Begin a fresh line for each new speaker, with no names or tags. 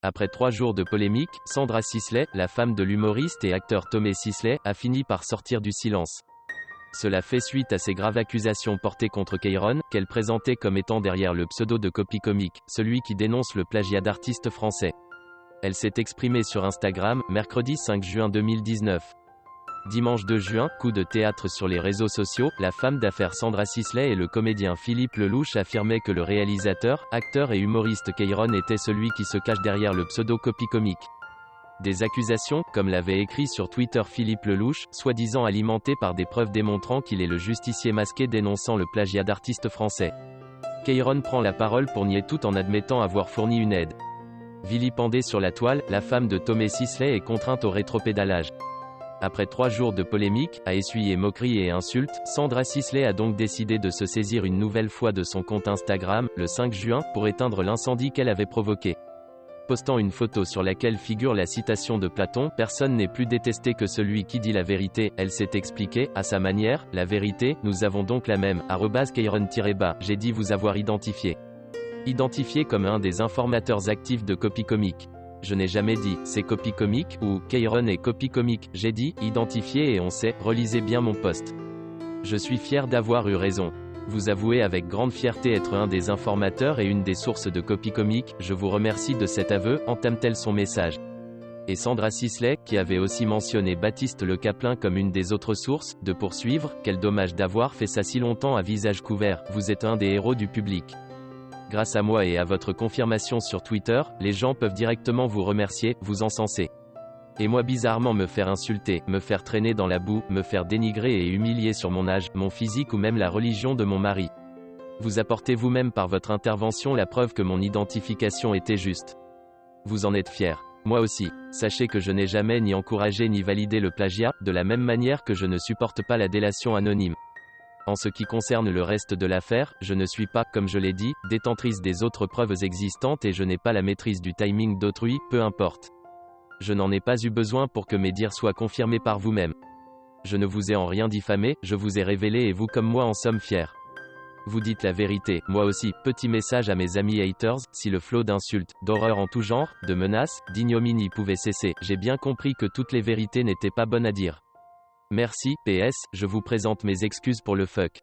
Après 3 jours de polémique, Sandra Sisley, la femme de l'humoriste et acteur Tomé Sisley, a fini par sortir du silence. Cela fait suite à ces graves accusations portées contre Keyron, qu'elle présentait comme étant derrière le pseudo de Copy Comique, celui qui dénonce le plagiat d'artistes français. Elle s'est exprimée sur Instagram, mercredi 5 juin 2019. Dimanche 2 juin, coup de théâtre sur les réseaux sociaux, la femme d'affaires Sandra Sisley et le comédien Philippe Lelouch affirmaient que le réalisateur, acteur et humoriste Keyron était celui qui se cache derrière le pseudo Copy Comique. Des accusations, comme l'avait écrit sur Twitter Philippe Lelouch, soi-disant alimentées par des preuves démontrant qu'il est le justicier masqué dénonçant le plagiat d'artistes français. Keyron prend la parole pour nier tout en admettant avoir fourni une aide. Vilipendée sur la toile, la femme de Tomé Sisley est contrainte au rétropédalage. Après 3 jours de polémique, à essuyer moqueries et insultes, Sandra Sisley a donc décidé de se saisir une nouvelle fois de son compte Instagram, le 5 juin, pour éteindre l'incendie qu'elle avait provoqué. Postant une photo sur laquelle figure la citation de Platon, personne n'est plus détesté que celui qui dit la vérité, elle s'est expliquée, à sa manière, la vérité, nous avons donc la même, @Keyron_, j'ai dit vous avoir identifié. Identifié comme un des informateurs actifs de Copy Comique. Je n'ai jamais dit, c'est Copy Comique, ou, Keyron est Copy Comique, j'ai dit, identifié et on sait, relisez bien mon post. Je suis fier d'avoir eu raison. Vous avouez avec grande fierté être un des informateurs et une des sources de Copy Comique, je vous remercie de cet aveu, entame-t-elle son message. Et Sandra Sisley, qui avait aussi mentionné Baptiste Le Caplin comme une des autres sources, de poursuivre, quel dommage d'avoir fait ça si longtemps à visage couvert, vous êtes un des héros du public. Grâce à moi et à votre confirmation sur Twitter, les gens peuvent directement vous remercier, vous encenser. Et moi bizarrement me faire insulter, me faire traîner dans la boue, me faire dénigrer et humilier sur mon âge, mon physique ou même la religion de mon mari. Vous apportez vous-même par votre intervention la preuve que mon identification était juste. Vous en êtes fier. Moi aussi. Sachez que je n'ai jamais ni encouragé ni validé le plagiat, de la même manière que je ne supporte pas la délation anonyme. En ce qui concerne le reste de l'affaire, je ne suis pas, comme je l'ai dit, détentrice des autres preuves existantes et je n'ai pas la maîtrise du timing d'autrui, peu importe. Je n'en ai pas eu besoin pour que mes dires soient confirmés par vous-même. Je ne vous ai en rien diffamé, je vous ai révélé et vous comme moi en sommes fiers. Vous dites la vérité, moi aussi, petit message à mes amis haters, si le flot d'insultes, d'horreurs en tout genre, de menaces, d'ignominie pouvait cesser, j'ai bien compris que toutes les vérités n'étaient pas bonnes à dire. Merci, PS, je vous présente mes excuses pour le fuck.